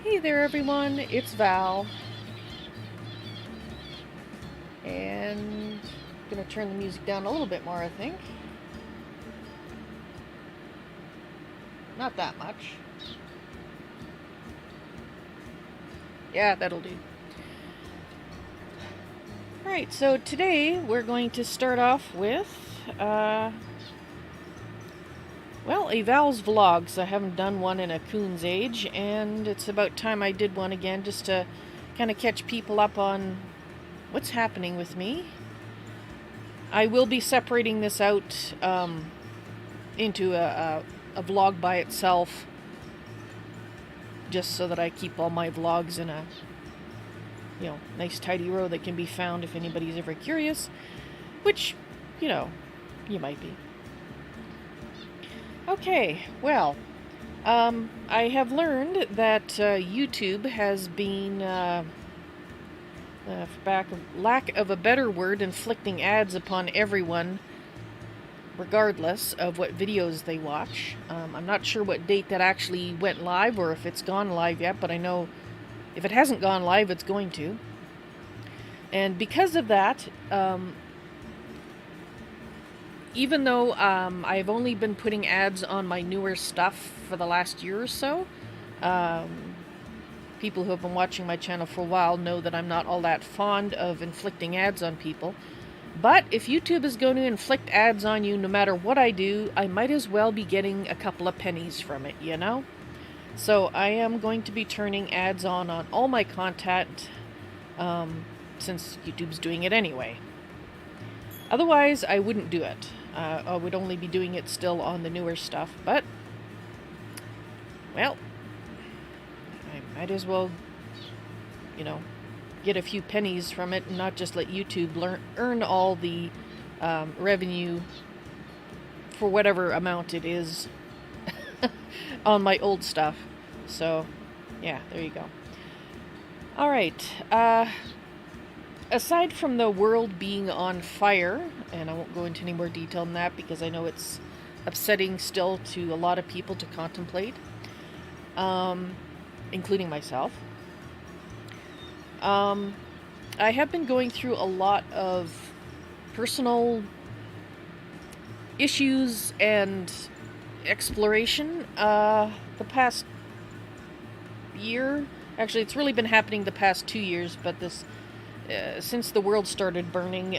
Hey there everyone, it's Val, and I'm gonna turn the music down a little bit more, I think. Not that much. Yeah, that'll do. Alright, so today we're going to start off with, a Vals vlog. So I haven't done one in a coon's age, and it's about time I did one again just to kind of catch people up on what's happening with me. I will be separating this out into a vlog by itself, just so that I keep all my vlogs in a nice tidy row that can be found if anybody's ever curious, which you might be. Okay, well, I have learned that YouTube has been, for lack of a better word, inflicting ads upon everyone, regardless of what videos they watch. I'm not sure what date that actually went live, or if it's gone live yet, but I know if it hasn't gone live, it's going to. And because of that, even though I've only been putting ads on my newer stuff for the last year or so, people who have been watching my channel for a while know that I'm not all that fond of inflicting ads on people. But if YouTube is going to inflict ads on you no matter what I do, I might as well be getting a couple of pennies from it, you know? So I am going to be turning ads on all my content, since YouTube's doing it anyway. Otherwise, I wouldn't do it. I would only be doing it still on the newer stuff, but, well, I might as well, get a few pennies from it and not just let YouTube earn all the revenue for whatever amount it is on my old stuff. So, yeah, there you go. Alright, aside from the world being on fire, and I won't go into any more detail on that because I know it's upsetting still to a lot of people to contemplate, including myself, I have been going through a lot of personal issues and exploration the past year. Actually, it's really been happening the past 2 years, but this since the world started burning,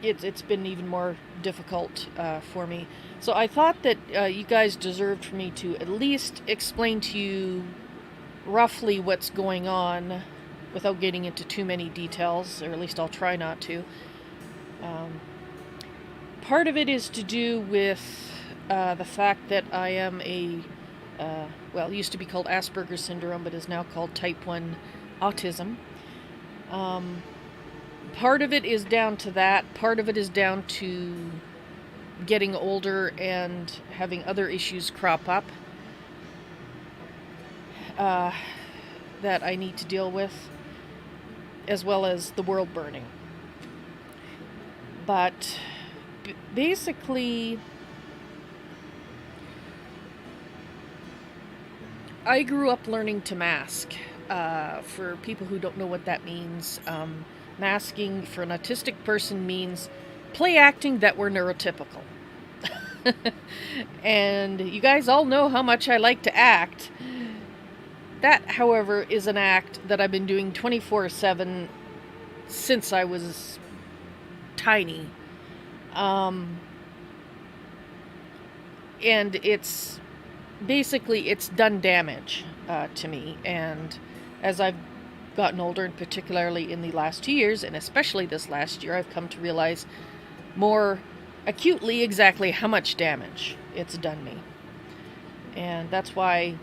it's been even more difficult for me. So I thought that you guys deserved for me to at least explain to you roughly what's going on without getting into too many details, or at least I'll try not to. Part of it is to do with the fact that I am it used to be called Asperger's syndrome, but is now called type 1 autism. Part of it is down to that. Part of it is down to getting older and having other issues crop up that I need to deal with, as well as the world burning. But basically, I grew up learning to mask. For people who don't know what that means, masking for an autistic person means play acting that we're neurotypical. And you guys all know how much I like to act. That, however, is an act that I've been doing 24/7 since I was tiny. And it's done damage to me. And as I've gotten older, and particularly in the last 2 years, and especially this last year, I've come to realize more acutely exactly how much damage it's done me. And that's why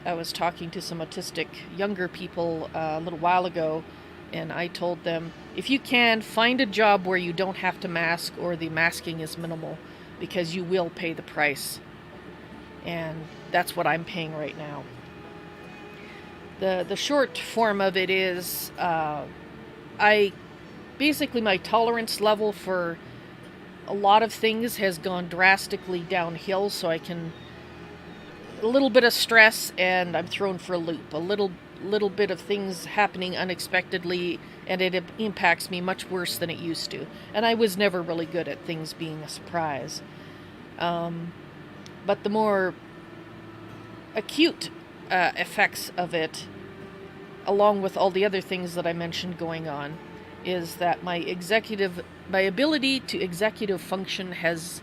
I was talking to some autistic younger people a little while ago, and I told them, if you can, find a job where you don't have to mask, or the masking is minimal, because you will pay the price. And that's what I'm paying right now. The short form of it is, my tolerance level for a lot of things has gone drastically downhill, so I can a little bit of stress and I'm thrown for a loop. A little bit of things happening unexpectedly and it impacts me much worse than it used to. And I was never really good at things being a surprise. But the more acute effects of it, along with all the other things that I mentioned going on, is that my ability to executive function has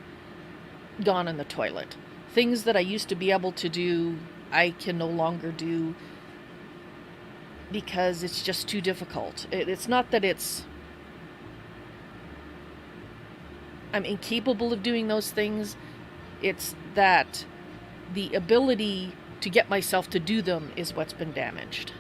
gone in the toilet. Things that I used to be able to do, I can no longer do because it's just too difficult. It's not that I'm incapable of doing those things. It's that the ability to get myself to do them is what's been damaged.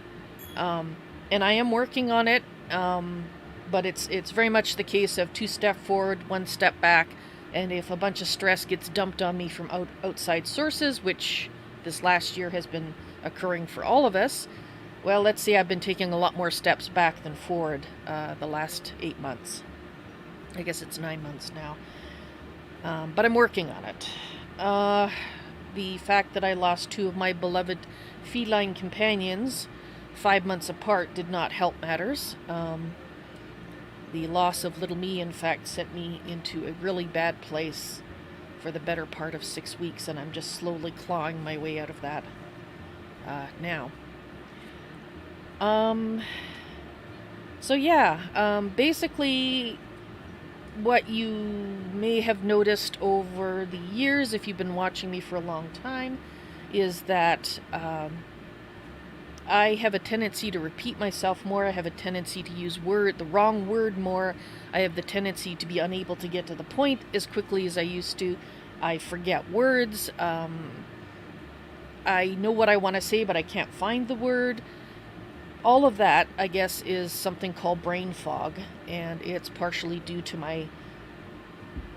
And I am working on it, but it's very much the case of 2 steps forward, 1 step back. And if a bunch of stress gets dumped on me from outside sources, which this last year has been occurring for all of us, well, let's see, I've been taking a lot more steps back than forward the last 8 months. I guess it's 9 months now. But I'm working on it. The fact that I lost 2 of my beloved feline companions 5 months apart did not help matters. The loss of little me, in fact, sent me into a really bad place for the better part of 6 weeks, and I'm just slowly clawing my way out of that now. So yeah, basically what you may have noticed over the years, if you've been watching me for a long time, is that I have a tendency to repeat myself more. I have a tendency to use the wrong word more. I have the tendency to be unable to get to the point as quickly as I used to. I forget words. I know what I want to say, but I can't find the word. All of that, I guess, is something called brain fog, and it's partially due to my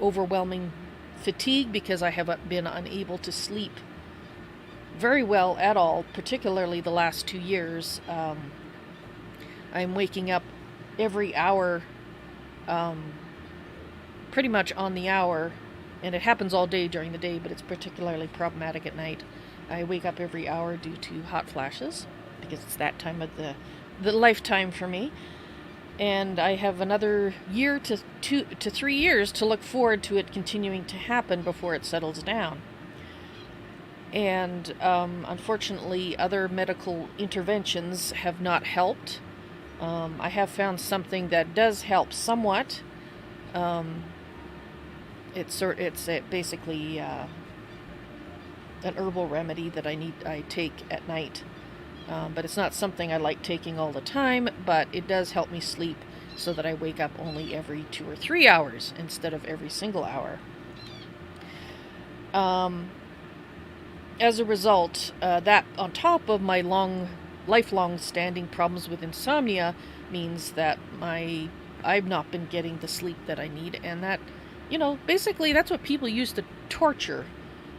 overwhelming fatigue because I have been unable to sleep very well at all, particularly the last 2 years. I'm waking up every hour, pretty much on the hour, and it happens all day during the day, but it's particularly problematic at night. I wake up every hour due to hot flashes, because it's that time of the lifetime for me. And I have another year to 3 years to look forward to it continuing to happen before it settles down. And unfortunately, other medical interventions have not helped. I have found something that does help somewhat. It's basically an herbal remedy that I take at night. But it's not something I like taking all the time, but it does help me sleep so that I wake up only every 2 or 3 hours instead of every single hour. As a result, that on top of my lifelong standing problems with insomnia means that I've not been getting the sleep that I need, and that, basically that's what people use to torture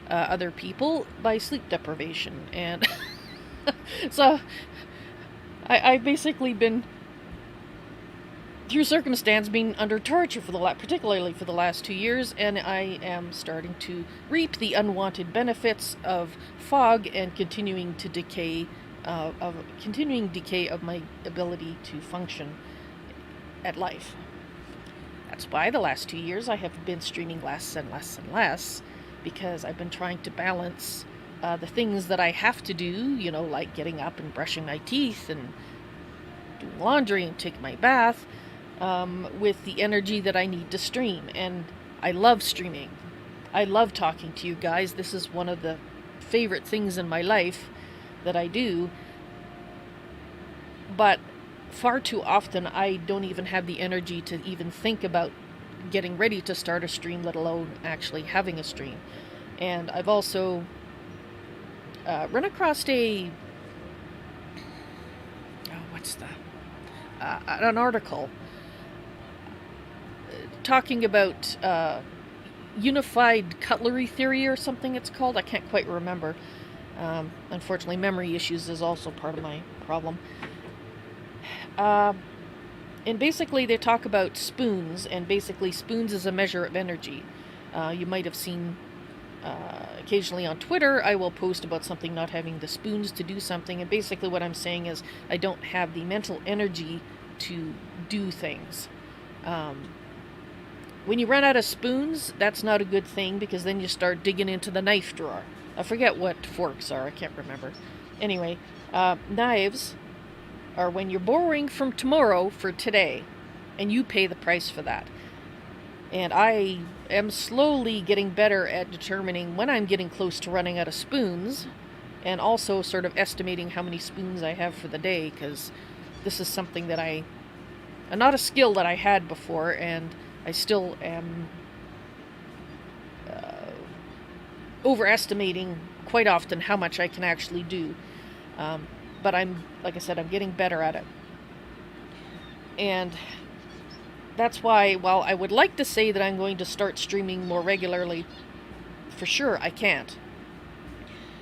other people, by sleep deprivation. And so I've basically been, through circumstance, being under torture particularly for the last 2 years, and I am starting to reap the unwanted benefits of fog and continuing decay of my ability to function at life. That's why the last 2 years I have been streaming less and less and less, because I've been trying to balance the things that I have to do, like getting up and brushing my teeth and doing laundry and taking my bath, with the energy that I need to stream. And I love streaming. I love talking to you guys. This is one of the favorite things in my life that I do. But far too often I don't even have the energy to even think about getting ready to start a stream, let alone actually having a stream. And I've also run across an article talking about unified cutlery theory or something it's called. I can't quite remember. Unfortunately, memory issues is also part of my problem. And basically they talk about spoons, and basically spoons is a measure of energy. You might have seen occasionally on Twitter, I will post about something not having the spoons to do something, and basically what I'm saying is I don't have the mental energy to do things. When you run out of spoons, that's not a good thing, because then you start digging into the knife drawer. I forget what forks are, I can't remember. Anyway, knives are when you're borrowing from tomorrow for today, and you pay the price for that. And I am slowly getting better at determining when I'm getting close to running out of spoons, and also sort of estimating how many spoons I have for the day, because this is something that not a skill that I had before, and I still am overestimating quite often how much I can actually do. But like I said, I'm getting better at it. And that's why, while I would like to say that I'm going to start streaming more regularly, for sure I can't.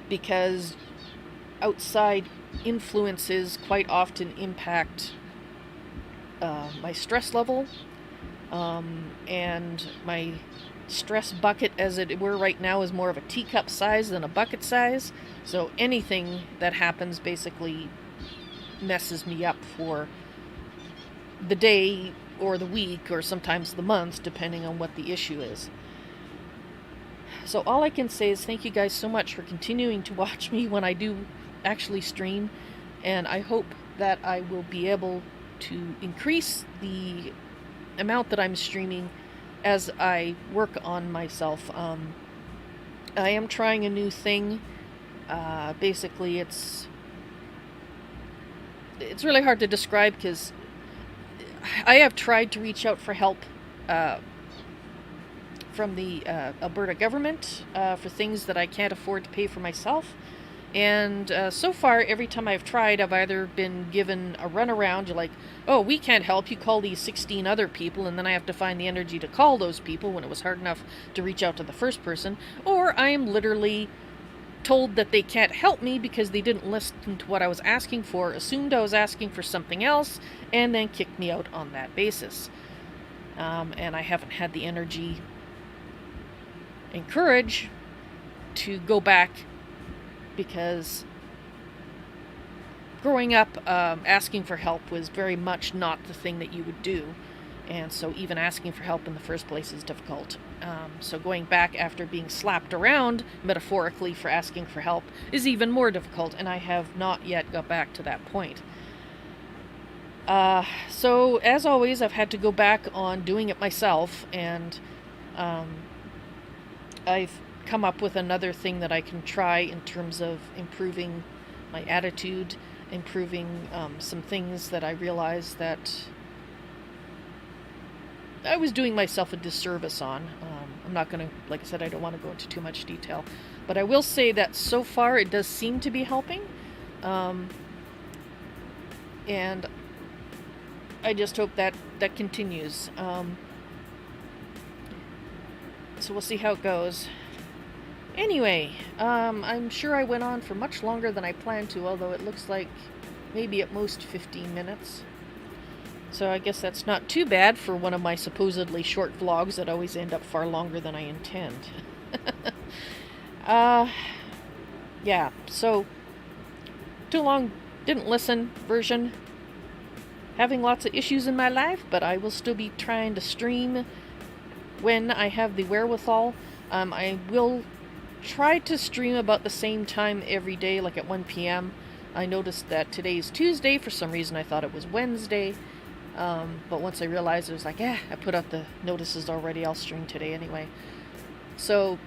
Because outside influences quite often impact my stress level, and my stress bucket, as it were, right now is more of a teacup size than a bucket size. So anything that happens basically messes me up for the day or the week or sometimes the month, depending on what the issue is. So all I can say is thank you guys so much for continuing to watch me when I do actually stream, and I hope that I will be able to increase the amount that I'm streaming as I work on myself. I am trying a new thing. Basically it's really hard to describe, because I have tried to reach out for help from the Alberta government for things that I can't afford to pay for myself. And so far, every time I've tried, I've either been given a runaround. You're like, oh, we can't help you, call these 16 other people, and then I have to find the energy to call those people when it was hard enough to reach out to the first person. Or I am literally told that they can't help me because they didn't listen to what I was asking for, assumed I was asking for something else, and then kicked me out on that basis. And I haven't had the energy and courage to go back, because growing up, asking for help was very much not the thing that you would do, and so even asking for help in the first place is difficult. So going back after being slapped around, metaphorically, for asking for help is even more difficult, and I have not yet got back to that point. So as always, I've had to go back on doing it myself, and I've come up with another thing that I can try in terms of improving my attitude, improving some things that I realized that I was doing myself a disservice on. I'm not going to, like I said, I don't want to go into too much detail, but I will say that so far it does seem to be helping, and I just hope that continues. So we'll see how it goes. Anyway, I'm sure I went on for much longer than I planned to, although it looks like maybe at most 15 minutes. So I guess that's not too bad for one of my supposedly short vlogs that always end up far longer than I intend. Yeah, so too long, didn't listen version. Having lots of issues in my life, but I will still be trying to stream when I have the wherewithal. I will try to stream about the same time every day, like at 1 p.m. I noticed that today's Tuesday. For some reason I thought it was Wednesday, but once I realized, it was like, I put out the notices already, I'll stream today anyway. So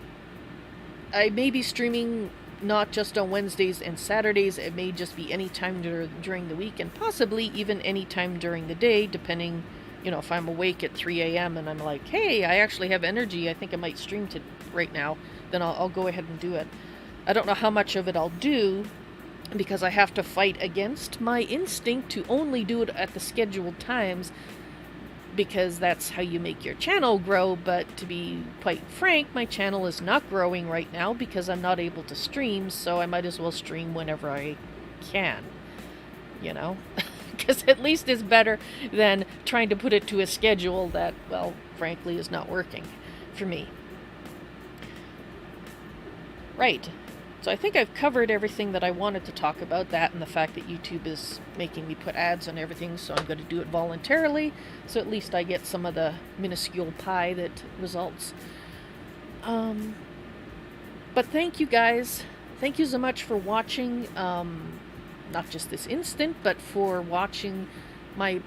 I may be streaming not just on Wednesdays and Saturdays. It may just be any time during the week, and possibly even any time during the day, depending, if I'm awake at 3 a.m. and I'm like, hey, I actually have energy, I think I might stream right now, then I'll go ahead and do it. I don't know how much of it I'll do, because I have to fight against my instinct to only do it at the scheduled times, because that's how you make your channel grow. But to be quite frank, my channel is not growing right now because I'm not able to stream, so I might as well stream whenever I can, because at least it's better than trying to put it to a schedule that, well, frankly, is not working for me. Right. So I think I've covered everything that I wanted to talk about, that and the fact that YouTube is making me put ads on everything, so I'm going to do it voluntarily, so at least I get some of the minuscule pie that results. But thank you guys. Thank you so much for watching, not just this instant, but for watching my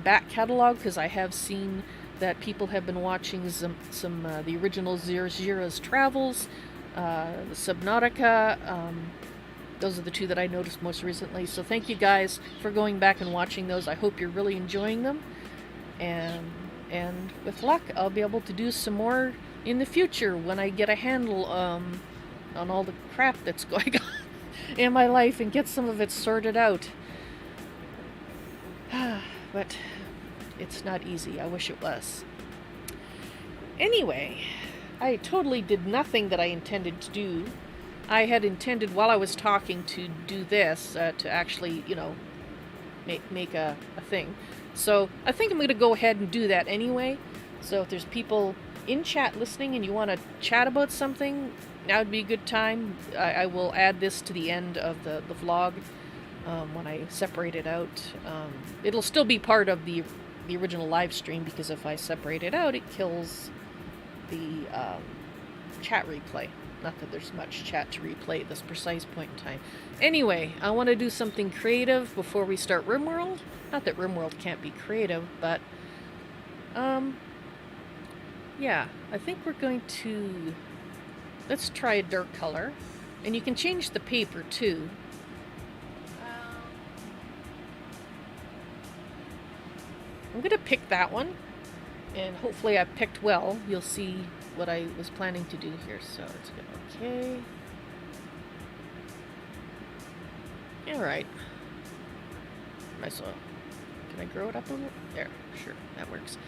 back catalog, because I have seen that people have been watching some the original Zera's travels, the Subnautica. Those are the two that I noticed most recently. So thank you guys for going back and watching those. I hope you're really enjoying them. And with luck, I'll be able to do some more in the future when I get a handle on all the crap that's going on in my life and get some of it sorted out. But it's not easy. I wish it was. Anyway, I totally did nothing that I intended to do. I had intended, while I was talking, to do this, to actually, you know, make a thing. So I think I'm going to go ahead and do that anyway. So if there's people in chat listening and you want to chat about something, now would be a good time. I will add this to the end of the vlog when I separate it out. It'll still be part of the original live stream, because if I separate it out, it kills the chat replay. Not that there's much chat to replay at this precise point in time. Anyway, I want to do something creative before we start RimWorld. Not that RimWorld can't be creative, but yeah, I think we're going to, let's try a dark color, and you can change the paper too. I'm going to pick that one, and hopefully I picked well. You'll see what I was planning to do here. So let's go, okay. Alright. Might as well. Can I grow it up a little? There, sure, that works.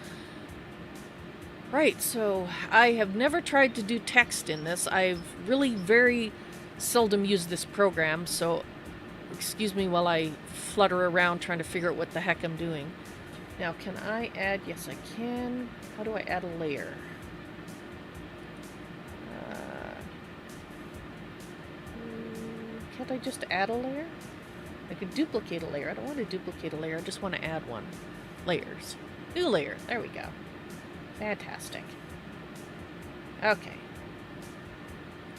Right, so I have never tried to do text in this. I've really very seldom used this program, so excuse me while I flutter around trying to figure out what the heck I'm doing. Now, can I add? Yes, I can. How do I add a layer? Can't I just add a layer? I could duplicate a layer. I don't want to duplicate a layer. I just want to add one. Layers. New layer. There we go. Fantastic. Okay.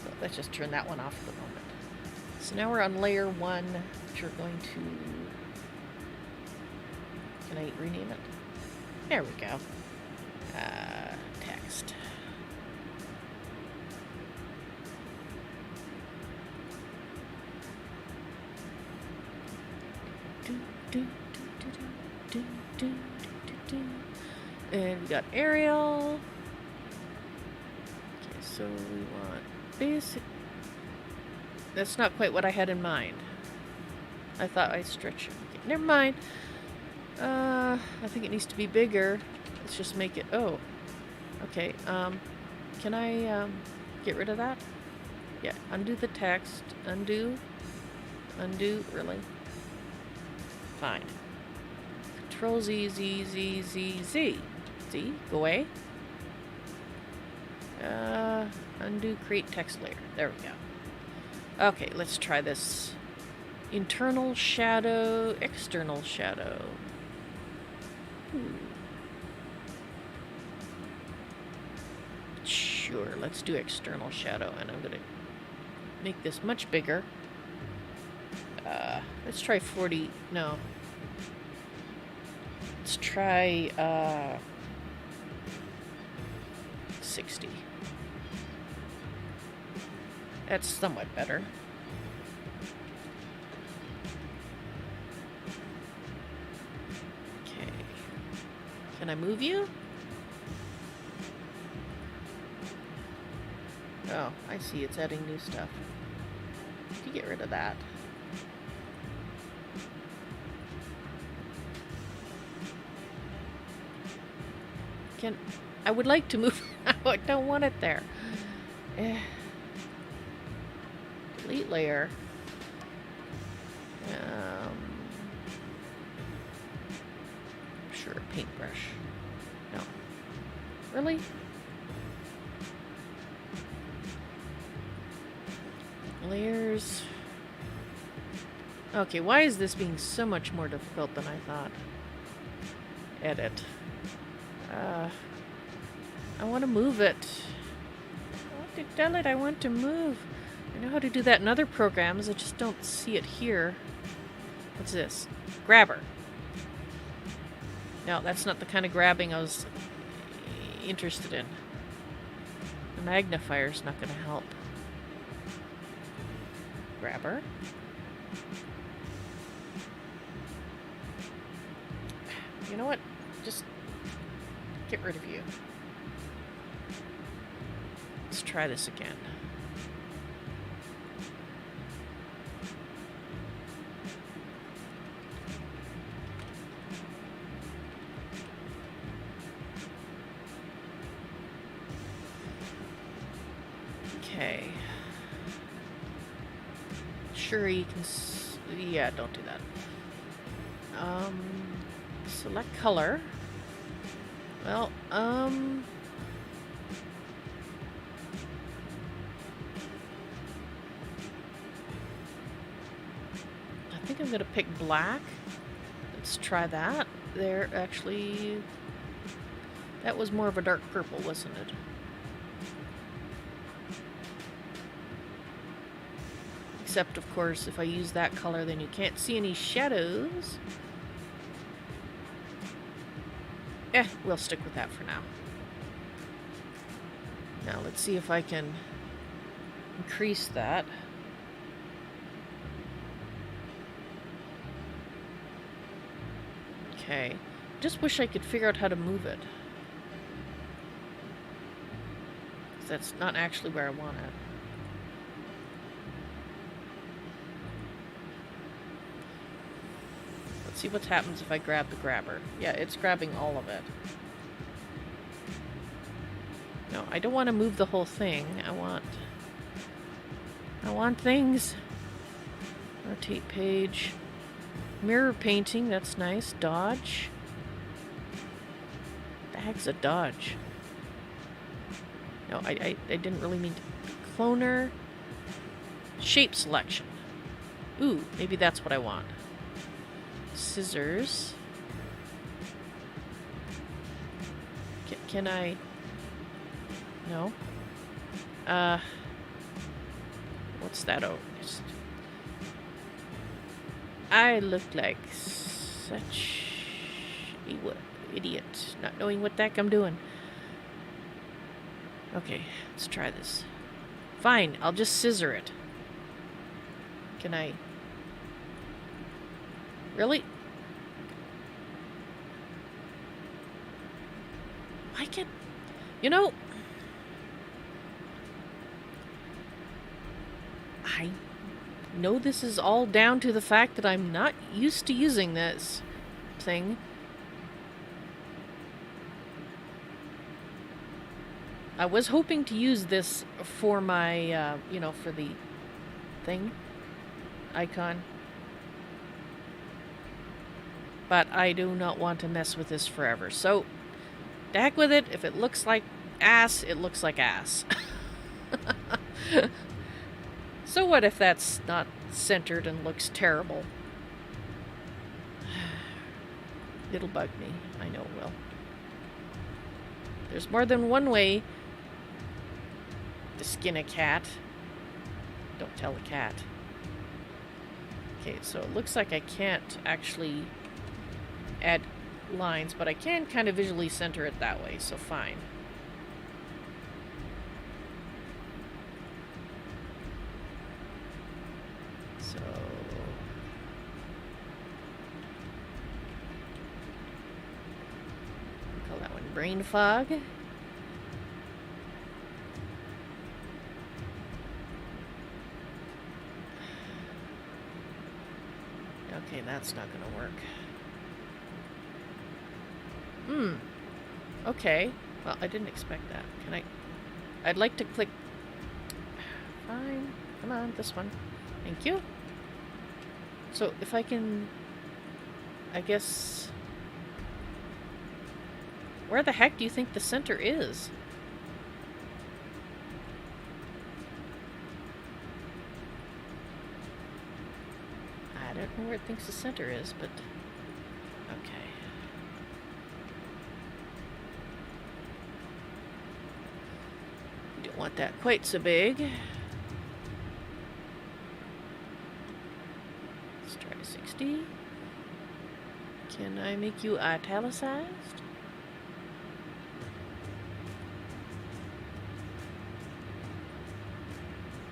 So let's just turn that one off for the moment. So now we're on layer 1, which we're going to... Can I rename it? There we go. Text. And we got Arial. Okay, so we want basic. That's not quite what I had in mind. I thought I'd stretch it. Okay, never mind. I think it needs to be bigger. Let's just make it. Oh, okay. Can I get rid of that? Yeah. Undo the text. Undo. Undo. Really? Fine. Control Z, Z, Z, Z, Z. Z, go away. Undo, create text layer. There we go. Okay, let's try this. Internal shadow, external shadow. Sure, let's do external shadow, and I'm gonna make this much bigger. Let's try 40, no. Let's try 60. That's somewhat better. Okay. Can I move you? Oh, I see. It's adding new stuff. You get rid of that. I would like to move. I don't want it there. Delete layer. paintbrush. No. Really? Layers. Okay, why is this being so much more difficult than I thought? Edit. I want to move it. I want to tell it I want to move. I know how to do that in other programs, I just don't see it here. What's this? Grabber. No, that's not the kind of grabbing I was interested in. The magnifier's not going to help. Grabber. You know what? Just get rid of you. Let's try this again. Okay. Sure, you can. Yeah, don't do that. Select color. Well, I think I'm gonna pick black. Let's try that. There, actually, that was more of a dark purple, wasn't it? Except, of course, if I use that color, then you can't see any shadows. We'll stick with that for now. Now, let's see if I can increase that. Okay. Just wish I could figure out how to move it. 'Cause that's not actually where I want it. See what happens if I grab the grabber. Yeah, it's grabbing all of it. No, I don't want to move the whole thing. I want things. Rotate page. Mirror painting, that's nice. Dodge. The heck's a dodge? No, I didn't really mean to. Cloner. Shape selection. Ooh, maybe that's what I want. Scissors. Can I? No. What's that? Oh, I look like such a idiot, not knowing what the heck I'm doing. Okay, let's try this. Fine, I'll just scissor it. Can I? Really? I can... You know... I know this is all down to the fact that I'm not used to using this thing. I was hoping to use this for my, you know, for the thing. Icon. But I do not want to mess with this forever. So, the heck with it. If it looks like ass, it looks like ass. So what if that's not centered and looks terrible? It'll bug me. I know it will. There's more than one way to skin a cat. Don't tell a cat. Okay, so it looks like I can't actually add lines, but I can kind of visually center it that way, so fine. So we call that one brain fog. Okay, that's not gonna work. Okay. Well, I didn't expect that. Can I? I'd like to click. Fine. Come on, this one. Thank you. So, if I can... I guess... Where the heck do you think the center is? I don't know where it thinks the center is, but okay. You don't want that quite so big. Let's try 60. Can I make you italicized?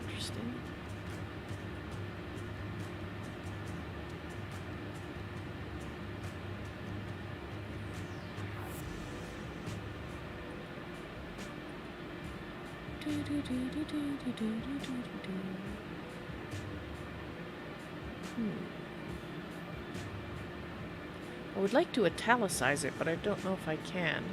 Interesting. I would like to italicize it, but I don't know if I can.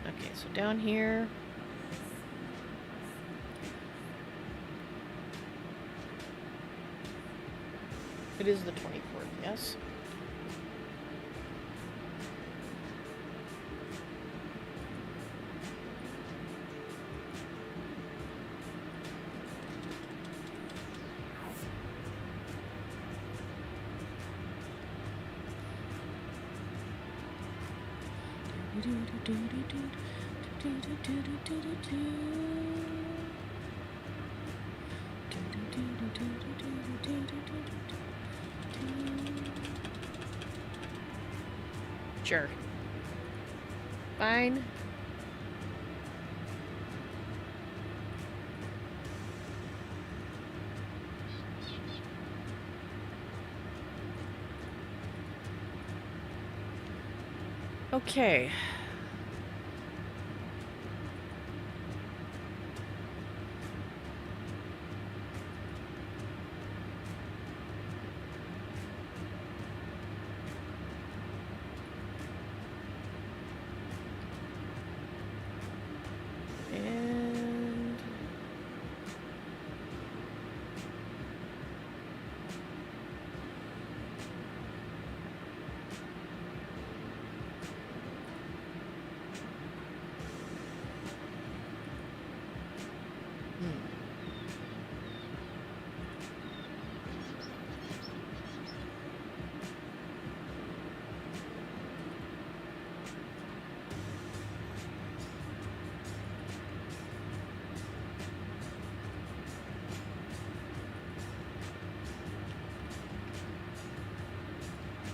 Okay, so down here. It is the 24th, yes. Sure. Fine. Okay. And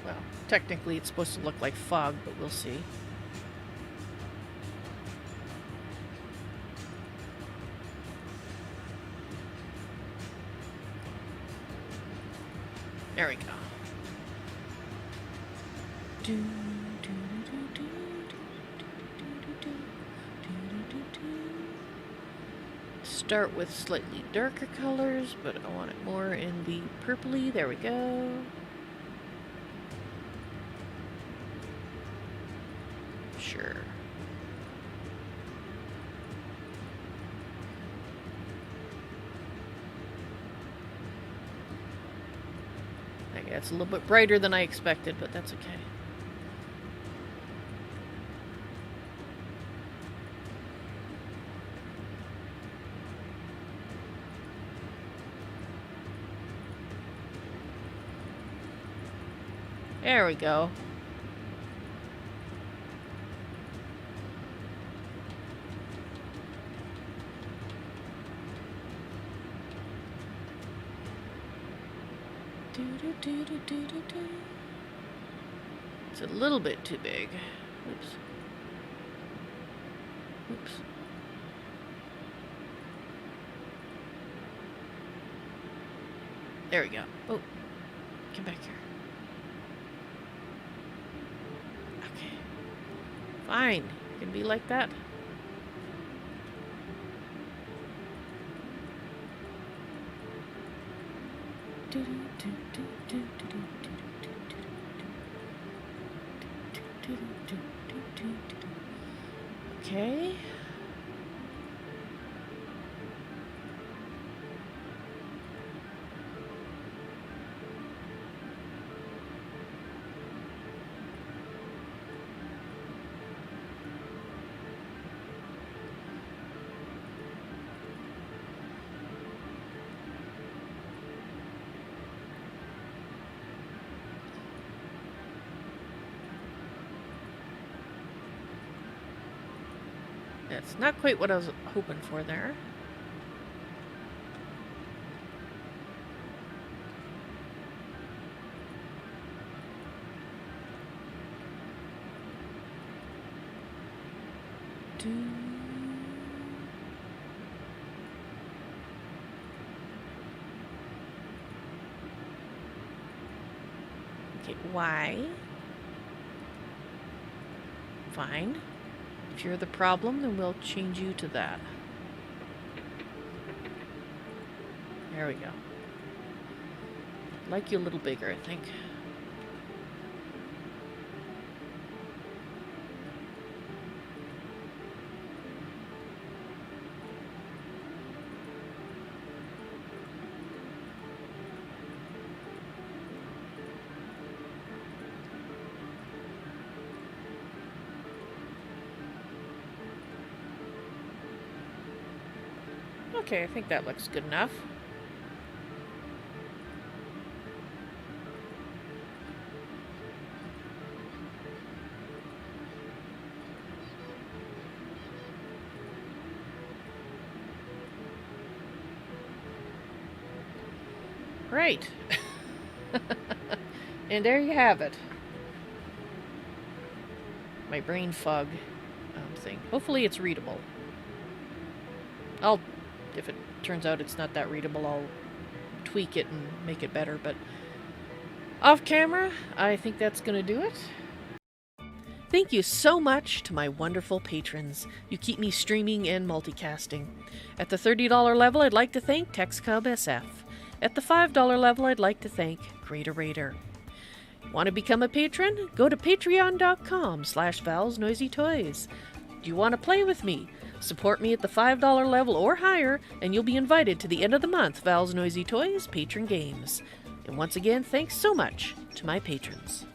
well, technically it's supposed to look like fog, but we'll see. There we go. Start with slightly darker colors, but I want it more in the purpley. There we go. Sure. Okay, it's a little bit brighter than I expected, but that's okay. There we go. It's a little bit too big. Oops. Oops. There we go. Oh, come back here. Okay. Fine. You can be like that. Okay. That's not quite what I was hoping for there. Okay, why? Fine. If you're the problem, then we'll change you to that. There we go. Like you a little bigger, I think. Okay, I think that looks good enough. Right. And there you have it. My brain fog thing. Hopefully it's readable. If it turns out it's not that readable, I'll tweak it and make it better. But off camera, I think that's going to do it. Thank you so much to my wonderful patrons. You keep me streaming and multicasting. At the $30 level, I'd like to thank TexCub SF. At the $5 level, I'd like to thank Greater Raider. Want to become a patron? Go to patreon.com/valsnoisytoys. Do you want to play with me? Support me at the $5 level or higher, and you'll be invited to the end of the month Vals Noisy Toys Patron Games. And once again, thanks so much to my patrons.